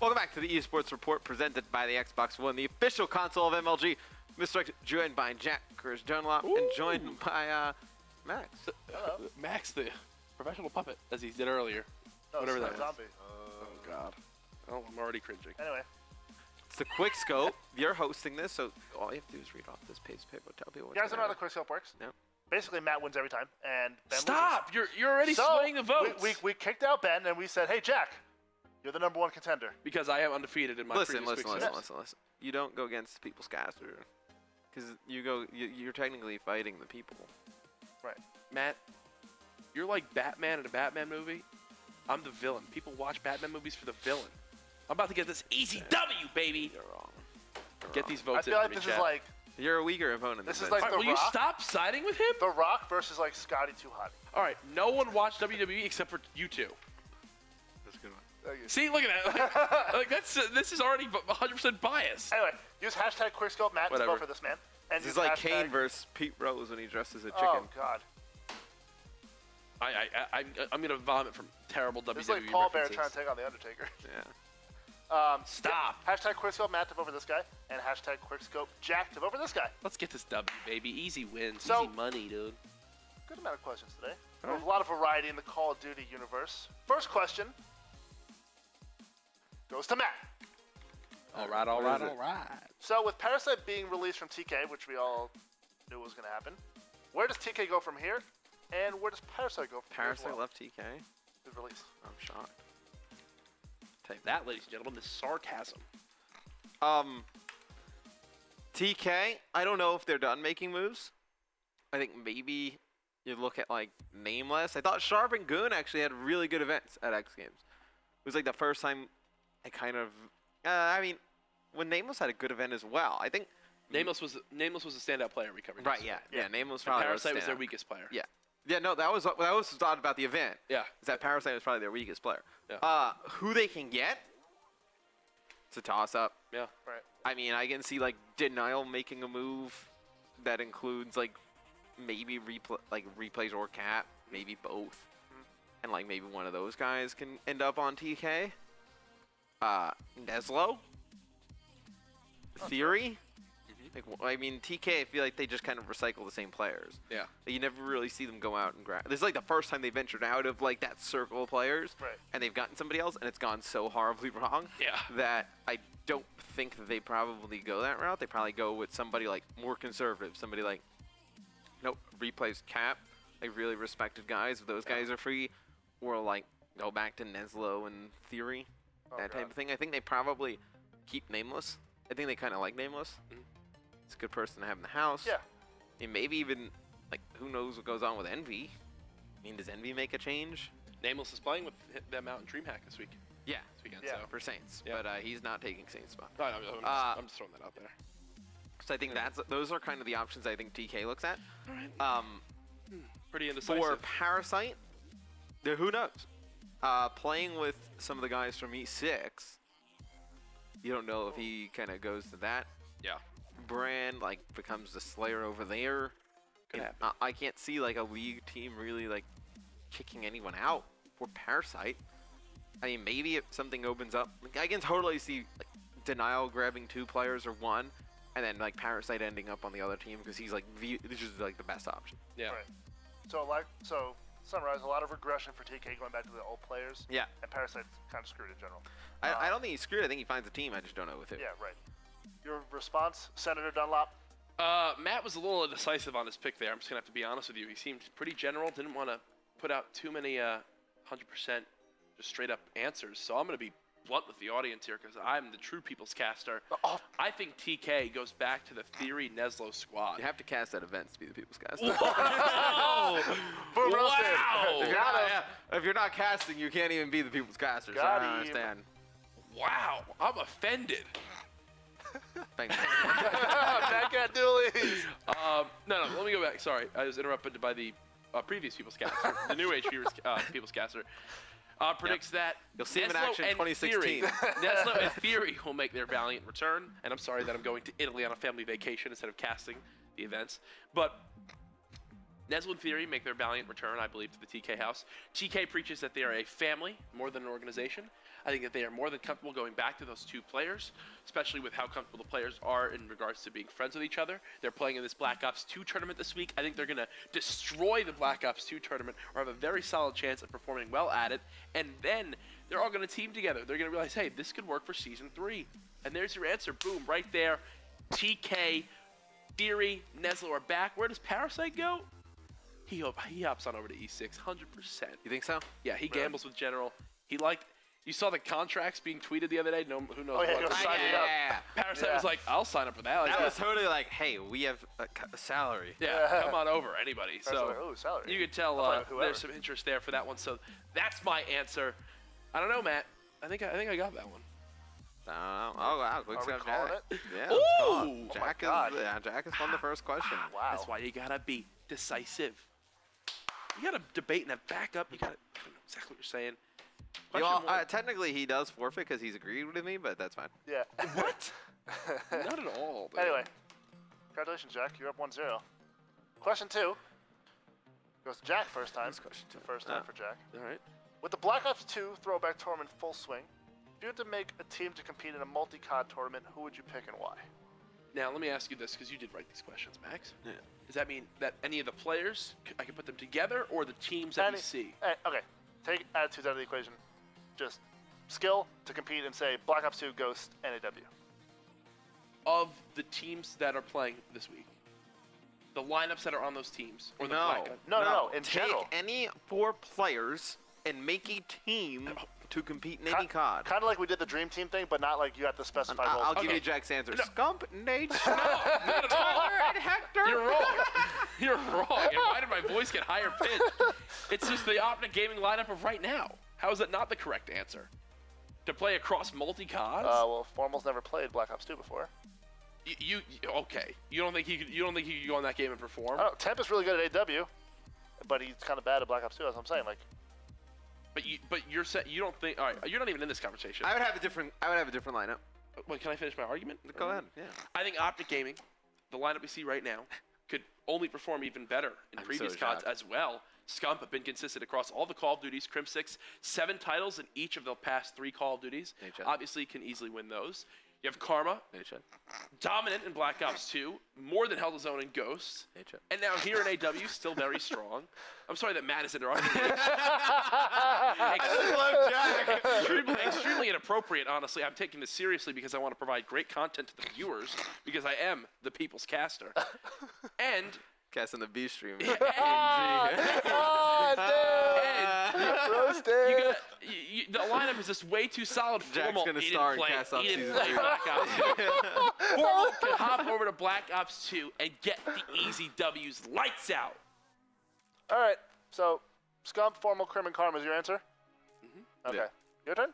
Welcome back to the eSports Report presented by the Xbox One, the official console of MLG. Mr. joined by Jack Dunlop and joined by Max. Hello. Max, the professional puppet, as he did earlier. No, whatever that zombie. Oh, God. Oh, I'm already cringing. Anyway. It's the Quickscope. You're hosting this, so all you have to do is read off this piece of paper. Tell people what's You guys don't know going how the Quickscope works? No. Basically, Matt wins every time, and Ben Stop! loses. You're already swaying the votes. We kicked out Ben, and we said, hey, Jack, you're the #1 contender. Because I am undefeated in my Listen. previous Listen. You don't go against people's caster. Because you're technically fighting the people. Right. Matt, you're like Batman in a Batman movie. I'm the villain. People watch Batman movies for the villain. I'm about to get this easy W, baby. You're wrong. Get these I votes feel in like for me, this chat. is like You're a weaker opponent. This than is like All right, The will you Rock? stop siding with him? The Rock versus like Scotty Too Hot. All right, no one watched WWE except for you two. That's a good one. See, look at that. Like this is already 100% biased. Anyway, use hashtag Quickscope Matt to Whatever. vote for this man. And This is use like hashtag- Kane versus Pete Rose when he dresses as a chicken. Oh God. I'm gonna vomit from terrible WWE This is like Paul Bear references. trying to take on the Undertaker. Yeah. Stop. Hashtag Quickscope Matt to vote for this guy, and hashtag Quickscope Jack to vote for this guy. Let's get this W, baby. Easy wins, So- easy money, dude. Good amount of questions today. There's a lot of variety in the Call of Duty universe. First question goes to Matt. All right. What is it? So with Parasite being released from TK, which we all knew was going to happen, where does TK go from here, and where does Parasite go from Parasite here as well? left TK. His release. I'm shocked. That, ladies and gentlemen, is sarcasm. TK, I don't know if they're done making moves. I think maybe you look at like Nameless. I thought Sharp and Goon actually had really good events at X Games. It was like the first time I kind of, I mean, when Nameless had a good event as well. I think Nameless was a standout player we covered. right, yeah. Nameless probably Parasite was their standout. weakest player. Yeah. Yeah, no, that was thought about the event. Yeah. Is that Parasite was probably their weakest player. Yeah. Who they can get? It's a toss-up. Yeah. Right. I mean, I can see like Denial making a move that includes like maybe replays or Cat, maybe both, and like maybe one of those guys can end up on TK. Neslo, Theory. Like, I mean, TK, I feel like they just kind of recycle the same players. Yeah. You never really see them go out and grab. This is like the first time they ventured out of like that circle of players, Right. and they've gotten somebody else, and it's gone so horribly wrong. Yeah. That I don't think that they probably go that route. They probably go with somebody like more conservative, somebody like, nope, replays Cap, like really respected guys. If those guys are free, or like go back to Neslo and Theory, that type of thing. I think they probably keep Nameless. I think they kind of like Nameless. It's a good person to have in the house. Yeah. And maybe even, like, who knows what goes on with Envy? I mean, does Envy make a change? Nameless is playing with them out in DreamHack this week. Yeah. This weekend. Yeah. So. For Saints. Yeah. But he's not taking Saints spot. No, I'm just throwing that out there. So I think those are kind of the options I think TK looks at. All right. Pretty indecisive. For Parasite, who knows? Playing with some of the guys from E6, you don't know if he kind of goes to that Yeah. brand, like becomes the Slayer over there. Could happen. I can't see like a league team really like kicking anyone out for Parasite. I mean, maybe if something opens up, like, I can totally see like Denial grabbing 2 players or 1, and then like Parasite ending up on the other team because he's like this is like the best option. Yeah. Right. So summarize, a lot of regression for TK going back to the old players. Yeah. And Parasite's kind of screwed in general. I don't think he's screwed. I think he finds a team. I just don't know with who. Yeah, right. Your response, Senator Dunlop? Matt was a little indecisive on his pick there. I'm just going to have to be honest with you. He seemed pretty general, didn't want to put out too many 100% just straight up answers. So I'm going to be blunt with the audience here because I'm the true people's caster. Oh. I think TK goes back to the Theory Neslo squad. You have to cast at events to be the people's cast. Wow! If you're not casting, you can't even be the people's caster. So I Got don't him. understand. Wow! I'm offended. Thanks. Back at Dooley's. No, let me go back. Sorry, I was interrupted by the previous people's caster, the new age people's caster. Predicts that You'll see him in Neslo action in and 2016. Theory, Neslo and Theory will make their valiant return. And I'm sorry that I'm going to Italy on a family vacation instead of casting the events. But Neslo and Theory make their valiant return, I believe, to the TK house. TK preaches that they are a family more than an organization. I think that they are more than comfortable going back to those 2 players, especially with how comfortable the players are in regards to being friends with each other. They're playing in this Black Ops 2 tournament this week. I think they're going to destroy the Black Ops 2 tournament or have a very solid chance of performing well at it. And then they're all going to team together. They're going to realize, hey, this could work for Season 3. And there's your answer. Boom, right there. TK, Theory, Neslo are back. Where does Parasite go? He hops on over to E6, 100%. You think so? Yeah, he gambles with General. You saw the contracts being tweeted the other day. No, who knows? Oh, yeah, he what. was signing up. Parasite was like, "I'll sign up for that." That was totally like, "Hey, we have a salary." Yeah, come on over, anybody. So like, "Oh, salary." You could tell there's some interest there for that one. So that's my answer. I don't know, Matt. I think I got that one. Oh wow, Quickscope Jack. It? Yeah, Ooh! let's call it. Jack has won the first question. Wow. That's why you gotta be decisive. You gotta debate and have backup. You gotta know exactly what you're saying. Technically, he does forfeit because he's agreed with me, but that's fine. Yeah. What? Not at all. Dude. Anyway, congratulations, Jack. You're up 1-0. Question 2 goes to Jack first time. Question 2. First time for Jack. All right. With the Black Ops 2 throwback tournament full swing, if you had to make a team to compete in a multi-COD tournament, who would you pick and why? Now let me ask you this, because you did write these questions, Max. Yeah. Does that mean that any of the players I can put them together, or the teams that we see? Okay, take attitudes out of the equation. Just skill to compete and say Black Ops 2, Ghost, NAW. Of the teams that are playing this week, the lineups that are on those teams, or the No. No. In Take general, any 4 players and make a team to compete in any COD. kind of like we did the Dream Team thing, but not like you have to specify. I'll roles. give you Jack's answer. No. Scump, Nate, No, not at all. and Hector. You're wrong. You're wrong. And why did my voice get higher pitched? It's just the Optic Gaming lineup of right now. How is that not the correct answer? To play across multi-CODs? Well, Formal's never played Black Ops 2 before. Okay. You don't think he could go in that game and perform? I don't know. Temp is really good at AW, but he's kind of bad at Black Ops 2. That's what I'm saying. Like, But you don't think. All right, you're not even in this conversation. I would have a different lineup. Wait, can I finish my argument? Go ahead. Yeah. I think Optic Gaming, the lineup we see right now, could only perform even better in I'm previous so CODs shocked. as well. Scump have been consistent across all the Call of Duties. Crim 6, 7 titles in each of the past 3 Call of Duties. Nature. Obviously, can easily win those. You have Karma, Nature. dominant in Black Ops 2, more than held his own in Ghosts. Nature. And now here in AW, still very strong. I'm sorry that Matt is interrupting me. I just love Jack. Extremely inappropriate, honestly. I'm taking this seriously because I want to provide great content to the viewers, because I am the people's caster. And Casting the B stream. roasted. the lineup is just way too solid. Jack's Formal, gonna he star in didn't play, Cast Off he didn't Season play 3. Black Ops 2. Formal can hop over to Black Ops 2 and get the easy W's. Lights out. All right. So, Scump, Formal, Crim, and Karma is your answer? Mm-hmm. Okay. Yeah. Your turn?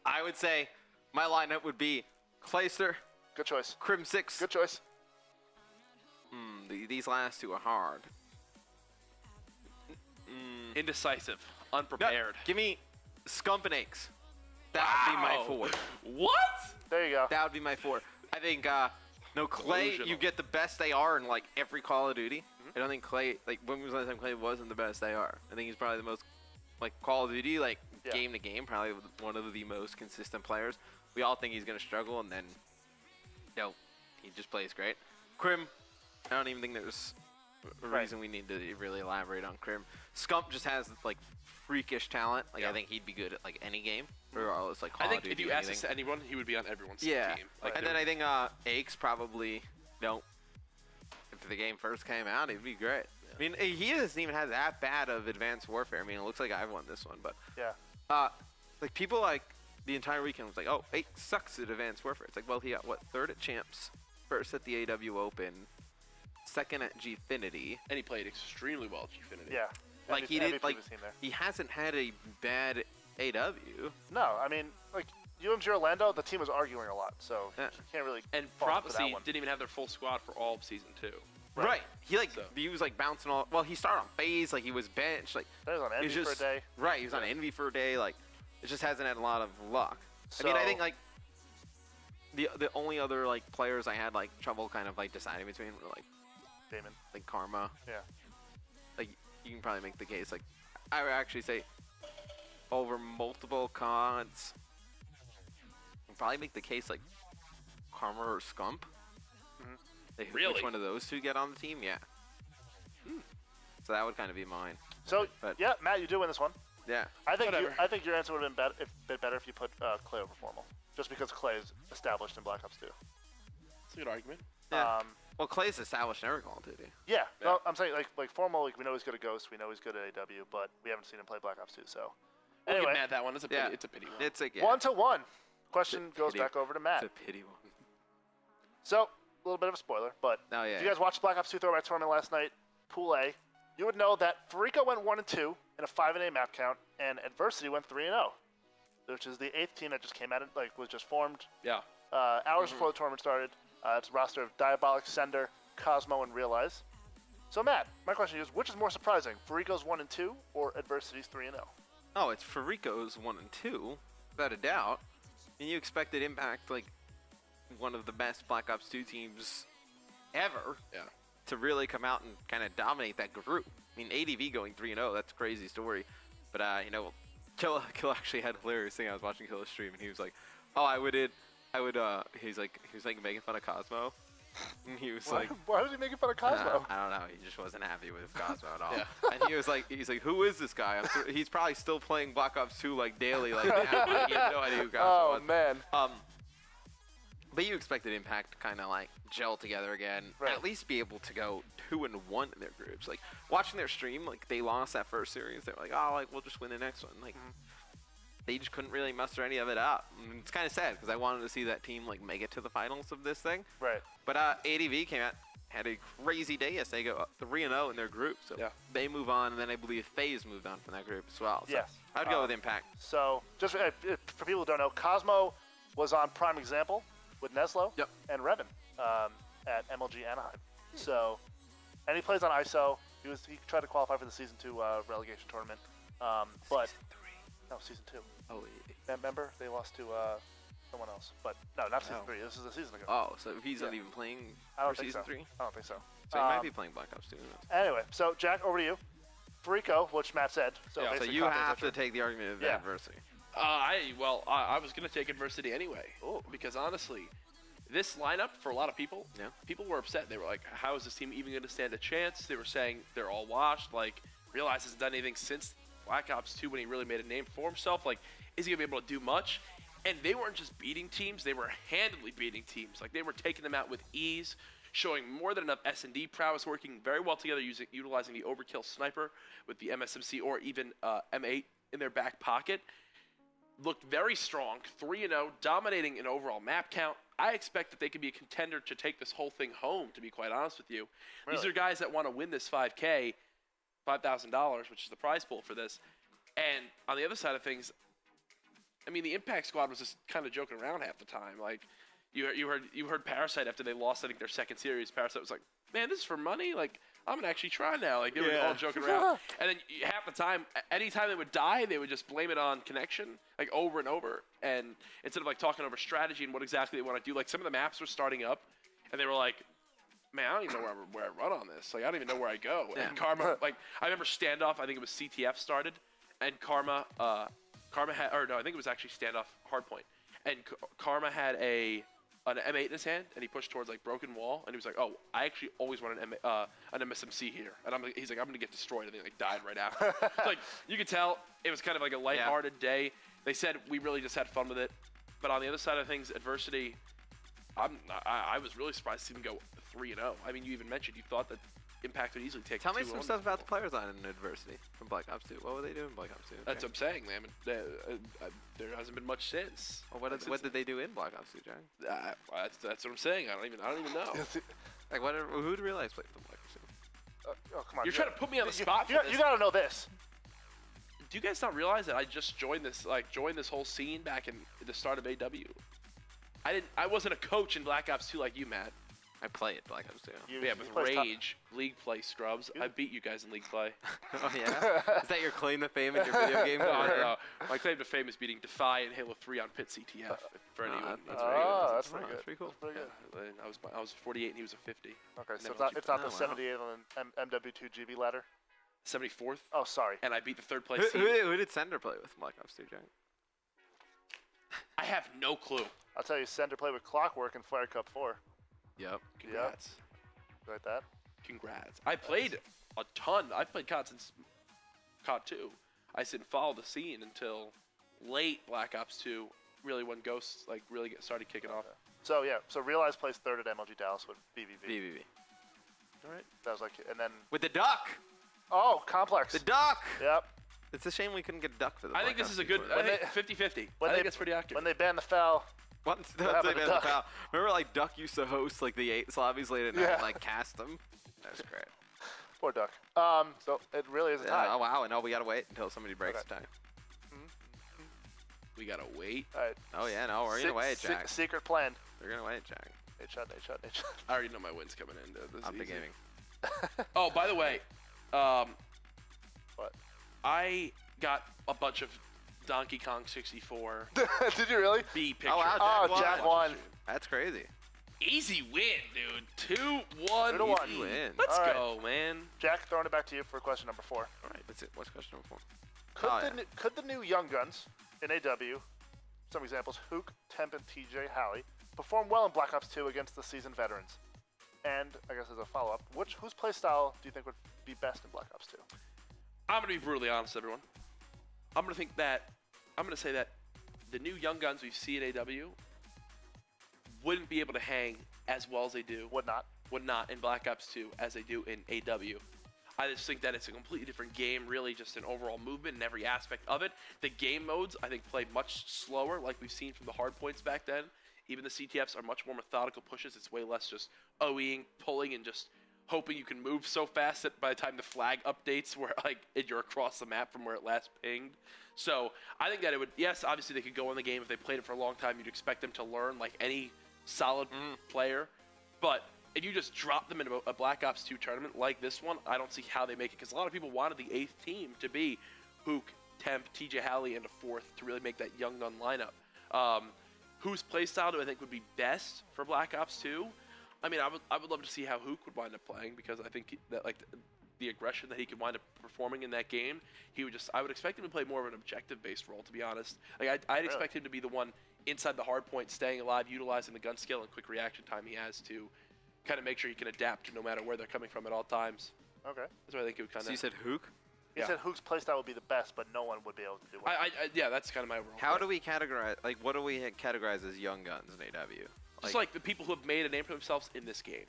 I would say my lineup would be Clayster, Good choice. Crim 6. Good choice. These last 2 are hard. Indecisive. No, Unprepared. give me Scump and Aches. That would be my 4. What? There you go. That would be my 4. I think, Clay, Delusional. you get the best AR in, like, every Call of Duty. I don't think Clay, like, when was the last time Clay wasn't the best AR? I think he's probably the most, like, Call of Duty, like, Yeah. game to game, probably one of the most consistent players. We all think he's going to struggle, and then, he just plays great. Crim, I don't even think there's a reason we need to really elaborate on Crim. Scump just has, like, freakish talent. Like, I think he'd be good at, like, any game, regardless, like, Call I think of Duty, if you ask anything. this to anyone, he would be on everyone's Yeah, team. and then I think Aches probably, if the game first came out, he'd be great. Yeah. I mean, he doesn't even have that bad of Advanced Warfare. I mean, it looks like I've won this one, but Yeah. like people like the entire weekend was like, oh, Aches sucks at Advanced Warfare. It's like, well, he got what, 3rd at Champs, 1st at the AW Open, 2nd at Gfinity. And he played extremely well at Gfinity. Yeah. Like he MVP did, like was seen there. he hasn't had a bad AW. No, I mean, like, UMG Orlando, the team was arguing a lot, so Yeah. you can't really And fault for that Prophecy one. didn't even have their full squad for all of Season 2. Right. He So- he was like bouncing all. Well, he started on FaZe, like he was benched, like. That was on Envy He's for a day. Right, he was on Envy for a day. Like, it just hasn't had a lot of luck. I mean, I So- think like the only other like players I had like trouble kind of like deciding between were Damon. like Karma. Yeah. Like you can probably make the case like I would actually say over multiple CODs, I'd probably make the case like Karma or Scump. Really? Which one of those two get on the team? Yeah. So that would kind of be mine. So But- yeah, Matt, you do win this one. Yeah. I think Whatever. I think your answer would have been bit better if you put Clay over Formal, just because Clay is established in Black Ops 2. That's a good argument. Yeah. Well, Clay's established in every Call of Duty. Yeah, no, I'm saying like Formal, like we know he's good at Ghost, we know he's good at AW, but we haven't seen him play Black Ops 2. So We'll anyway, give Matt that one. It's a pity. It's a pity one. It's like 1-1. Question goes pity. back over to Matt. It's a pity one. So a little bit of a spoiler, but Oh, yeah. if you guys watched Black Ops 2 Throwback Tournament last night, Pool A, you would know that Farico went 1-2 in a 5-A map count, and Adversity went 3-0, which is the 8th team that just came out, like was just formed Yeah. hours before the tournament started. It's a roster of Diabolic, Sender, Cosmo, and Realize. So Matt, my question is, which is more surprising, Farico's 1-2 or Adversity's 3-0? Oh, it's Farico's 1 and 2, without a doubt. And you expected Impact, like one of the best Black Ops 2 teams ever, Yeah. to really come out and kind of dominate that group. I mean, ADV going 3-0, that's a crazy story. But you know, Kill actually had a hilarious thing. I was watching Kill's stream, and he was like, "Oh, he's like making fun of Cosmo." And he was like, Why was he making fun of Cosmo? I don't know. He just wasn't happy with Cosmo at all. Yeah. And he's like, who is this guy? He's probably still playing Black Ops 2 like daily, like now. Like, you have no idea who Cosmo Oh was. man. But you expected Impact to kind of like gel together again, Right. at least be able to go 2-1 in their groups. Like watching their stream, like they lost that first series. They were like, oh, like we'll just win the next one. Like they just couldn't really muster any of it up. And it's kind of sad because I wanted to see that team like make it to the finals of this thing. Right. But ADV came out, had a crazy day yesterday. They go 3-0 in their group, so Yeah. they move on, and then I believe FaZe moved on from that group as well. So Yes. I'd go with Impact. So, just for people who don't know, Cosmo was on Prime Example with Neslo Yep. and Revan at MLG Anaheim. So, and he plays on ISO. He tried to qualify for the Season 2 relegation tournament. But Season 3. no, Season 2. Oh, Remember, they lost to someone else. But no, not Season Oh. 3. This is a season ago. oh, so he's not Yeah. even playing I don't for think Season so. 3? I don't think so. So he might be playing Black Ops 2. Anyway, so Jack, over to you. Farico, which Matt said. So, Yeah, so So basically you copy have to Adventure. take the argument of Yeah. adversity. I was gonna take Adversity anyway. Because honestly, this lineup for a lot of people, Yeah. people were upset. They were like, "How is this team even gonna stand a chance?" They were saying they're all washed. Like, Realize hasn't done anything since Black Ops 2 when he really made a name for himself. Like, is he gonna be able to do much? And they weren't just beating teams; they were handily beating teams. Like, they were taking them out with ease, showing more than enough S&D prowess, working very well together, utilizing the overkill sniper with the MSMC or even M8 in their back pocket. Looked very strong, 3-0, dominating an overall map count. I expect that they could be a contender to take this whole thing home, to be quite honest with you. These Really? are guys that want to win this 5K, $5,000, which is the prize pool for this. And on the other side of things, I mean, the Impact squad was just kind of joking around half the time. Like, you heard Parasite after they lost, I think, their second series. Parasite was like, "Man, this is for money. Like, I'm gonna actually try now." Like, they were all joking around. And then half the time, anytime they would die, they would just blame it on connection, like over and over. And instead of like talking over strategy and what exactly they want to do, like some of the maps were starting up, and they were like, "Man, I don't even know where I run on this. Like, I don't even know where I go." Yeah. And Karma, like, I remember Standoff. I think it was CTF started, and Karma had, or no, I think it was actually Standoff Hardpoint, and Karma had an M8 in his hand, and he pushed towards like Broken Wall, and he was like, "Oh, I actually always want an MSMC here," and he's like, "I'm gonna get destroyed," and he like died right after. So, like, you could tell it was kind of like a lighthearted day. They said we really just had fun with it, but on the other side of things, Adversity, I was really surprised to see them go 3-0. I mean, you even mentioned you thought that Impact would easily take. Tell me 2-0. some stuff about the players on in Adversity from Black Ops 2. What were they doing in Black Ops 2? That's what I'm saying, man. There hasn't been much since. Well, what did they do in Black Ops 2, John? That's what I'm saying. I don't even know. Like, who'd realize played from Black Ops 2? Oh, come on. You're trying to put me on the spot for You this. gotta know this. Do you guys not realize that I just joined this whole scene back in the start of AW? I wasn't a coach in Black Ops 2 like you, Matt. I play it Black Ops 2. Yeah, with Rage, League play scrubs. I beat you guys in League play. Oh, yeah? Is that your claim to fame in your video game career? No. My claim to fame is beating Defy and Halo 3 on Pit CTF. For anyone. That's pretty good. That's pretty good. That's pretty cool. That's pretty good. I was 48 and he was a 50. Okay, so Never it's not the Oh, wow. 78 on an MW2 GB ladder. 74th, Oh, sorry. and I beat the third place Who, team. who did Sender play with Black Ops 2, Jack? I have no clue. I'll tell you, Sender played with Clockwork in Fire Cup 4. Yep. Congrats. Like that. Congrats. I played a ton. I've played COD since COD 2. I didn't follow the scene until late Black Ops 2, really when Ghosts like really started kicking off. So yeah, so Realize placed third at MLG Dallas with BBB. BBB. All right. That was like, and then With the duck! oh, Complex. The duck! Yep. It's a shame we couldn't get a duck for the I Black think this Ops is a 2 good. tournament. I think 50-50. when I they- think that's pretty accurate. When they banned the foul. Once happened to they Duck? pal. Remember, like, Duck used to host, like, the 8 lobbies late at night Yeah. and, like, cast them? That's great. Poor Duck. So it really is a tie. Oh, wow, and now we gotta wait until somebody breaks Okay. the tie. we gotta wait. All right. Oh, yeah, no, we're gonna wait, Jack. Secret plan. We're gonna wait, Jack. Nate shot. I already know my wins coming in. Dude. This is I'm easy. beginning. Oh, by the way, What? I got a bunch of Donkey Kong 64 Did you really? B pictures. Oh, wow, Oh, Jack Jack won. won. That's crazy. Easy win, dude. 2-1. 2-1. Easy. Win. Let's All right. go, man. Jack, throwing it back to you for question number 4. All right, that's it. What's question number 4? Could, Oh, the, yeah. could the new Young Guns in AW, some examples, Hook, Temp, and TJ Halley, perform well in Black Ops 2 against the seasoned veterans? And I guess as a follow-up, whose playstyle do you think would be best in Black Ops 2? I'm gonna be brutally honest, everyone. I'm gonna say that the new Young Guns we see in AW wouldn't be able to hang as well as they do. Would not. Would not in Black Ops 2 as they do in AW. I just think that it's a completely different game, really just an overall movement in every aspect of it. The game modes, I think, play much slower, like we've seen from the hard points back then. Even the CTFs are much more methodical pushes. It's way less just OEing, pulling, and just hoping you can move so fast that by the time the flag updates, where like you're across the map from where it last pinged. So I think that it would, yes, obviously they could go in the game if they played it for a long time. You'd expect them to learn like any solid player. But if you just drop them into a Black Ops 2 tournament like this one, I don't see how they make it. Because a lot of people wanted the 8th team to be Hook, Temp, TJ Halley, and a 4th to really make that Young Gun lineup. Whose playstyle do I think would be best for Black Ops 2? I mean, I would love to see how Hook would wind up playing, because I think that like the aggression that he could wind up performing in that game, I would expect him to play more of an objective-based role, to be honest. Like I'd expect him to be the one inside the hard point, staying alive, utilizing the gun skill and quick reaction time he has to kind of make sure he can adapt no matter where they're coming from at all times. Okay. That's what I think it would kind So of. you said Hook? He Yeah. said Hook's playstyle would be the best, but no one would be able to do it. Yeah, that's kind of my role. How do we categorize, like, what do we categorize as young guns in AW? Just like the people who have made a name for themselves in this game.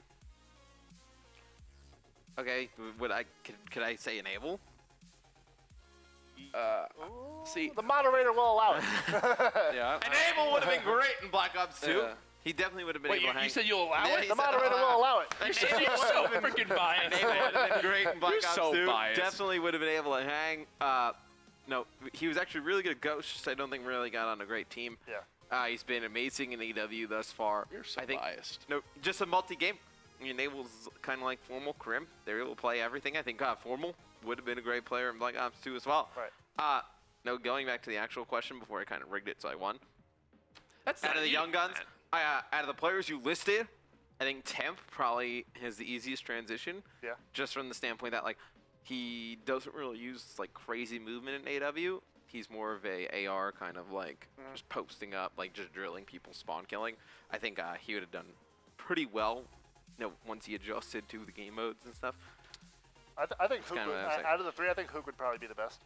Okay, could I say enable? See, The moderator will allow it. yeah. Enable would have been great in Black Ops 2. Yeah. He definitely would have been Wait, able to hang. you said you'll allow Yeah, it? he The said, moderator will allow it. You're so freaking biased. Enable would have been great in Black You're Ops so 2. biased. Definitely would have been able to hang. No, he was actually really good at Ghost, just I don't think really got on a great team. Yeah. He's been amazing in EW thus far. You're so I think, biased. No, just a multi-game. Enable's kind of like Formal, Crim. They're able to play everything. I think Formal would have been a great player in Black Ops 2 as well. Right. No, going back to the actual question before I kind of rigged it so I won. That's Out not of the you, young guns, man. out of the players you listed, I think Temp probably has the easiest transition. Yeah. Just from the standpoint that like he doesn't really use like crazy movement in AW. He's more of a AR kind of like just posting up, like just drilling people, spawn killing. I think he would have done pretty well, once he adjusted to the game modes and stuff. I think Hook, kinda what I was saying. out of the three, I think Hook would probably be the best.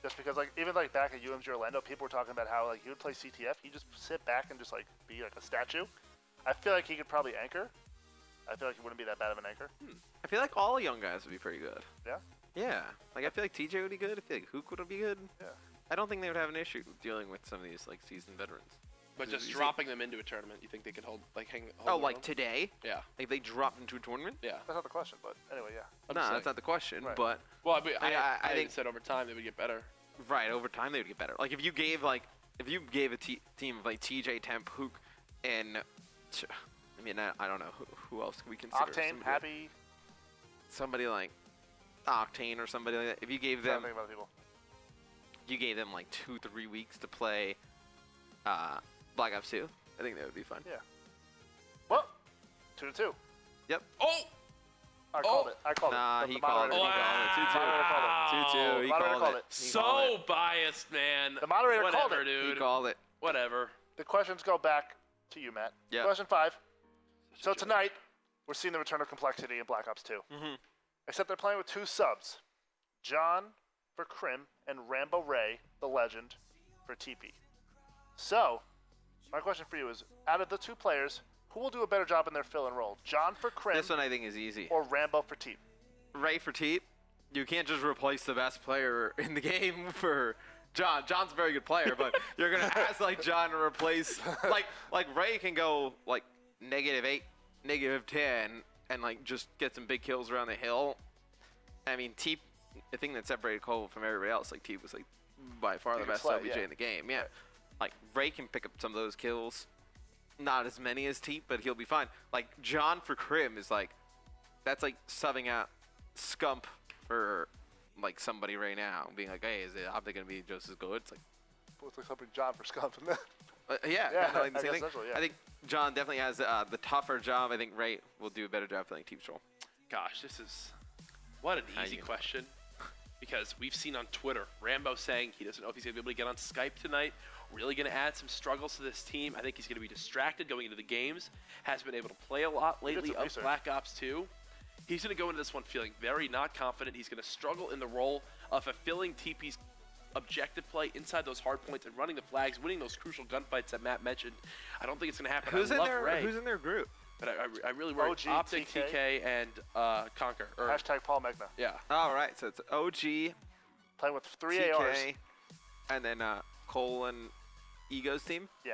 Just because, like, even like back at UMG Orlando, people were talking about how like he would play CTF. He'd just sit back and just like be like a statue. I feel like he could probably anchor. I feel like he wouldn't be that bad of an anchor. I feel like all young guys would be pretty good. Yeah. Yeah. Like I feel like TJ would be good. I feel like Hook would be good. Yeah. I don't think they would have an issue dealing with some of these like seasoned veterans. But just You see- dropping them into a tournament, you think they could hold Oh, their like own? today? Yeah. Like they dropped into a tournament? Yeah. That's not the question, but anyway, yeah. I'm No, just that's saying. not the question. Right. But Well, I I think think- said over time they would get better. right over time they would get better. Like if you gave a team of like TJ, Temp, Hook, and I mean I don't know who else can we consider. Octane, Happy. Somebody like Octane or somebody like that. If you gave Trying them to think about people. like 2-3 weeks to play Black Ops 2, I think that would be fun. Yeah. Well, 2-2. Yep. Oh! I called it. I called Nah, it. he called it. He called it. 2-2. 2-2. He Moderator called called it. it. So biased, man. The moderator Whatever, called it. dude. He called it. Whatever. The questions go back to you, Matt. Yeah. Question 5. So tonight, we're seeing the return of complexity in Black Ops 2. Mm-hmm. Except they're playing with 2 subs. John for Crim and Rambo Ray, the legend, for TP. So, my question for you is, out of the 2 players, who will do a better job in their fill and roll? John for Crim This one I think is easy. or Rambo for Teep? Ray for Teep. You can't just replace the best player in the game for John. John's a very good player, but you're gonna ask like John to replace like Ray can go like -8, -10, and like just get some big kills around the hill. I mean, Teep, the thing that separated Cole from everybody else, like Teep was like by far the best OBJ in the game. Yeah, like Ray can pick up some of those kills. Not as many as Teep, but he'll be fine. Like John for Crim is like, that's like subbing out Scump for like somebody right now, being like, hey, is it Optic gonna be just as good? It's like, Looks like something John for Scump. yeah, Yeah, kinda like the I same guess thing. that's what, yeah. I think John definitely has the tougher job. I think Ray will do a better job filling Teep's role. Gosh, this is what an easy question. Because we've seen on Twitter, Rambo saying he doesn't know if he's going to be able to get on Skype tonight. Really going to add some struggles to this team. I think he's going to be distracted going into the games. Has been able to play a lot lately of Black Ops 2. He's going to go into this one feeling very not confident. He's going to struggle in the role of fulfilling TP's objective play inside those hard points and running the flags, winning those crucial gunfights that Matt mentioned. I don't think it's going to happen. Who's I in love their Ray, Who's in their group? but I really worry. OG, Optic, TK. TK, and Conquer. Or, Hashtag Paul Megna. yeah. All right, so it's OG, Playing with 3 TK, ARs. and then Cole and Ego's team. Yeah.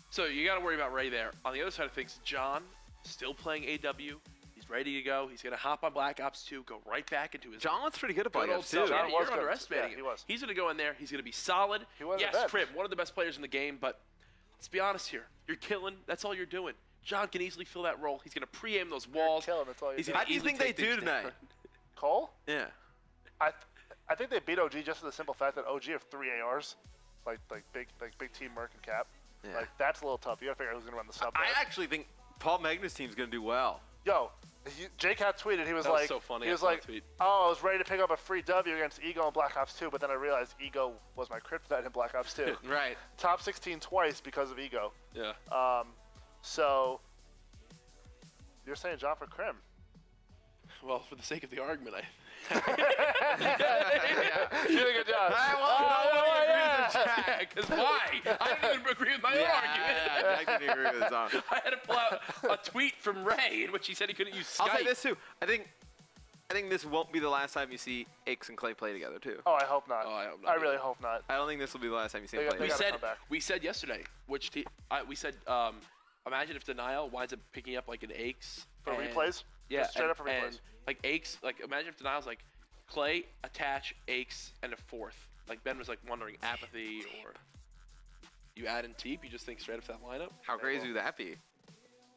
So you got to worry about Ray there. On the other side of things, John still playing AW. He's ready to go. He's going to hop on Black Ops 2, go right back into his John was pretty good at Black good old Ops too. self. John Yeah, was you're good. underestimating Yeah, him. he was. He's going to go in there. He's going to be solid. He was yes, the best. Crib, one of the best players in the game, but let's be honest here. You're killing. That's all you're doing. John can easily fill that role. He's going to pre-aim those walls. Killing, that's all you He's do. gonna How do you easily think they take do things tonight? down. Cole? Yeah. I think they beat OG just for the simple fact that OG have 3 ARs. Like big team Merc and Cap. Yeah. Like that's a little tough. You gotta figure out who's gonna run the sub. I there. actually think Paul Magna's team's gonna do well. Yo, J-Cat tweeted. He was That was like, so funny. he I was saw like, that tweet. oh, I was ready to pick up a free W against Ego in Black Ops 2, but then I realized Ego was my kryptonite in Black Ops 2. Right. Top 16 twice because of Ego. Yeah. So you're saying John for Crim? Well, for the sake of the argument, You did a good job. Because why? I didn't even agree with my own argument. Yeah, I can agree with this. I had to pull out a tweet from Ray in which he said he couldn't use Skype. I'll say this too. I think this won't be the last time you see Aches and Clay play together too. Oh, I hope not. Oh, I hope not I really either. hope not. I don't think this will be the last time you see They him got- play they together. gotta come back. We said yesterday, we said, imagine if Denial winds up picking up like an Aches. For and- replays? Yeah, Just straight up for and replays. like Aches, like imagine if Denial's like Clay, Attach, Aches, and a fourth. Like Ben was like wondering Apathy or you add in Teep, you just think straight up to that lineup. How crazy would that be?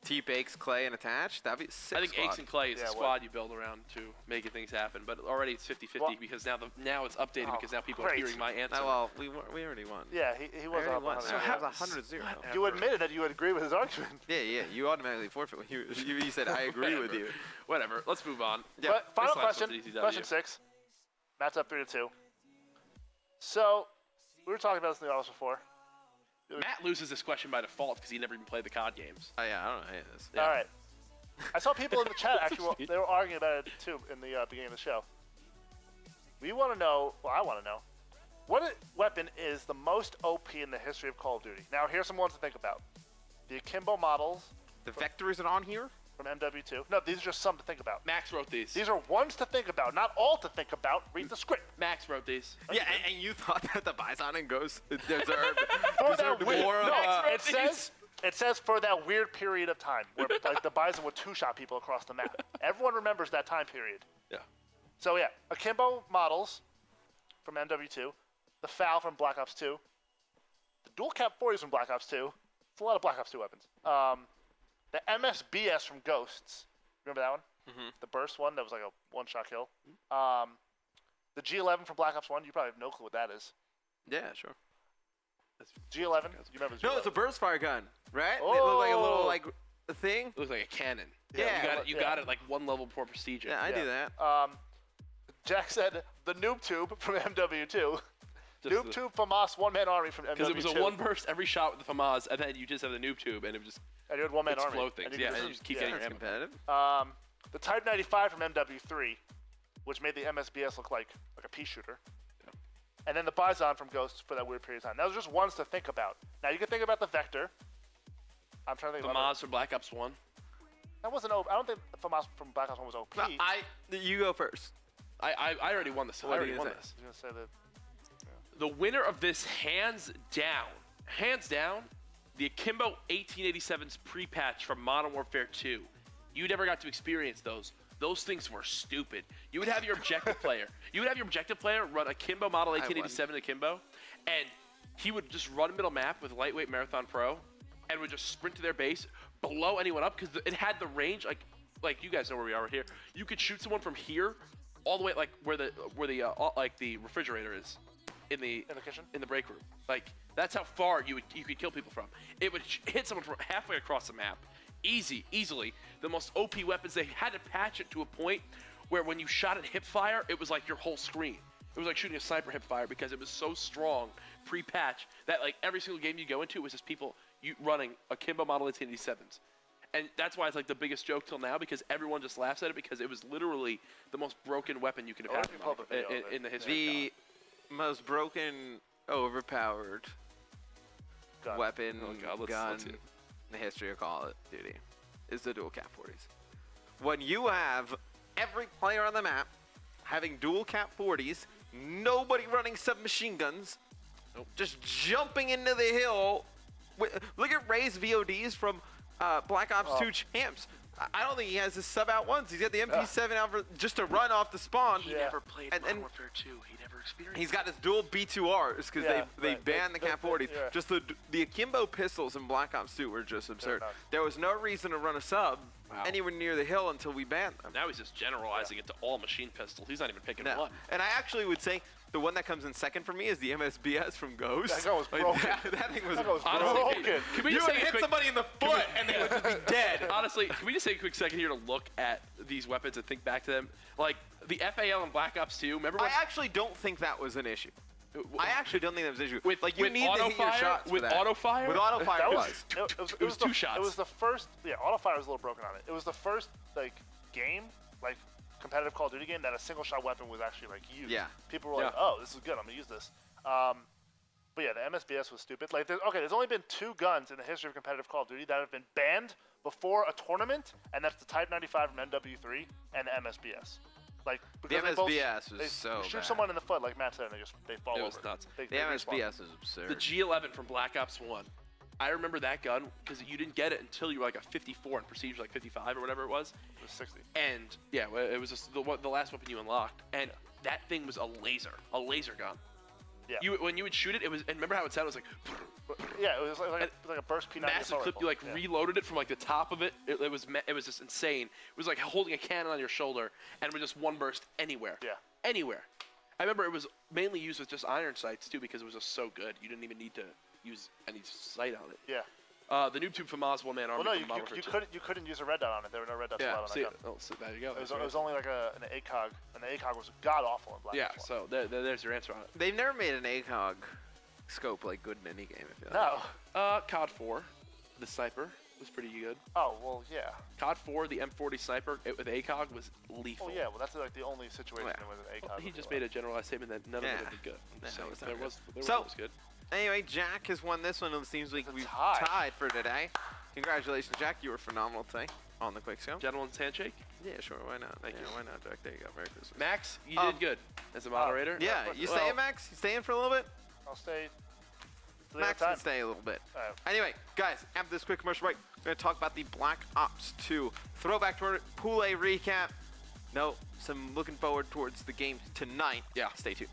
Teep, Aches, Clay, and Attach? That'd be a sick I think squad. Aches and Clay is Yeah, the what? squad you build around to making things happen. But already it's 50-50 Well- because now it's updated Oh, because now people great. are hearing my answer. Well, we already won. Yeah, he was We already up won. 100. So Yeah. have 100-0. You admitted that you would agree with his argument. Yeah, you automatically forfeit when you said I agree with you. Whatever. Let's move on. Yeah. But final This last question, one's an easy W. question 6. Matt's up 3-2. So, we were talking about this in the office before. Matt loses this question by default because he never even played the COD games. Oh yeah, I don't know any of this. Yeah. All right. I saw people in the chat actually, they were arguing about it too in the beginning of the show. We want to know, well, I want to know, what weapon is the most OP in the history of Call of Duty? Now, here's some ones to think about. The Akimbo models The vector isn't on here? from MW2. No, these are just some to think about. Max wrote these. These are ones to think about, not all to think about. Read the script. Max wrote these. Yeah, and you thought that the Bison and Ghost deserved For that weird, more of no, a... it says for that weird period of time where like the Bison would two-shot people across the map. Everyone remembers that time period. Yeah. So yeah, Akimbo models from MW2, the FAL from Black Ops 2, the dual cap 40s from Black Ops 2. It's a lot of Black Ops 2 weapons. The MSBS from Ghosts. Remember that one? Mm-hmm. The burst one that was like a one-shot kill. The G11 from Black Ops 1. You probably have no clue what that is. Yeah, sure. G11. You remember the G11? No, it's a burst fire gun, right? It looked like a little, like, thing. It looks like a cannon. Yeah. You got it like one level more procedure. Yeah, I do that. Jack said the noob tube from MW2. Noob tube FAMAS one-man army from MW2. Because it was a one burst every shot with the FAMAS, and then you just have the noob tube, and it was just and you had one-man army. explode things. And you just keep getting your ammo. Competitive. The Type 95 from MW3, which made the MSBS look like a pea shooter. Yeah. And then the Bison from Ghost for that weird period of time. Those are just ones to think about. Now you can think about the Vector. I'm trying to think FAMAS from Black Ops 1. That wasn't OP. I don't think the FAMAS from Black Ops 1 was OP. No, you go first. I already won this. I already won this. I was going to say that. The winner of this, hands down, the Akimbo 1887's pre-patch from Modern Warfare 2. You never got to experience those. Those things were stupid. You would have your objective player. Run Akimbo Model 1887 Akimbo, and he would just run middle map with Lightweight Marathon Pro, and would just sprint to their base, blow anyone up, because it had the range, like you guys know where we are right here. You could shoot someone from here all the way like where the refrigerator is. In the kitchen? In the break room. Like, that's how far you could kill people from. It would hit someone from halfway across the map. Easily. The most OP weapons, they had to patch it to a point where when you shot at hip fire, it was like your whole screen. It was like shooting a sniper hip fire because it was so strong pre-patch that like every single game you go into was just people running Akimbo Model 1887s. And that's why it's like the biggest joke till now, because everyone just laughs at it because it was literally the most broken weapon you could have had in the history. The most broken, overpowered weapon, gun in the history of Call of Duty is the dual cap 40s. When you have every player on the map having dual cap 40s, nobody running submachine guns, just jumping into the hill. Look at Ray's VODs from Black Ops 2 champs. I don't think he has his sub out once. He's got the MP7 out just to run off the spawn. He never played Modern Warfare 2. He never experienced He's got his dual B2Rs because they banned the cap 40s. Just the Akimbo pistols in Black Ops 2 were just absurd. There was no reason to run a sub anywhere near the hill until we banned them. Now he's just generalizing it to all machine pistols. He's not even picking one. And I actually would say the one that comes in second for me is the MSBS from Ghost. That gun was broken. That thing was broken. You would hit somebody in the foot and they would just be dead. Honestly, can we just take a quick second here to look at these weapons and think back to them? Like the FAL in Black Ops 2. Remember? I actually don't think that was an issue. I actually don't think that was an issue. With you need to hit your shots with auto fire. With auto fire, it was 2 shots. It was the first. Yeah, auto fire was a little broken on it. It was the first game competitive Call of Duty game that a single shot weapon was actually used. Yeah. People were like, "Oh, this is good. I'm gonna use this." But yeah, the MSBS was stupid. There's only been 2 guns in the history of competitive Call of Duty that have been banned before a tournament, and that's the Type 95 from MW3 and the MSBS. The MSBS was so shoot bad. someone in the foot, like Matt said, and they fall over. It was nuts. The MSBS was absurd. The G11 from Black Ops 1. I remember that gun because you didn't get it until you were like a 54 and Prestige like 55 or whatever it was. It was 60. And yeah, it was just the last weapon you unlocked, and that thing was a laser gun. Yeah. When you would shoot it, it was. And remember how it sounded? It was like. Yeah, it was like a burst P90. Massive clip. You reloaded it from the top of it. It was just insane. It was like holding a cannon on your shoulder, and it was just one burst anywhere. Yeah. Anywhere. I remember it was mainly used with just iron sights too because it was just so good. You didn't even need to use any sight on it. Yeah. The noob tube FAMAS one-man army. Well, no, you couldn't use a red dot on it. There were no red dots allowed on that gun. So there you go. It was only like an ACOG, and the ACOG was god awful in Black Ops 1. So there's your answer on it. They've never made an ACOG scope good in any game. I feel No. COD 4, the sniper was pretty good. Oh well, yeah. COD 4, the M40 sniper with ACOG was lethal. Oh yeah, well that's the only situation with an ACOG. Well, he just made a generalized statement that none of them did good. No, there was good. Anyway, Jack has won this one. It seems like we've tied for today. Congratulations, Jack. You were phenomenal today on the Quickscope. Gentleman's handshake? Yeah, sure. Why not? Thank you. Why not, Jack? There you go. Merry Christmas. Max, you did good as a moderator. Yeah, you staying, Max? You staying for a little bit? I'll stay. Max can stay a little bit. Anyway, guys, after this quick commercial break, we're going to talk about the Black Ops 2 Throwback Tournament Pool A recap. No, some looking forward towards the game tonight. Yeah. Stay tuned.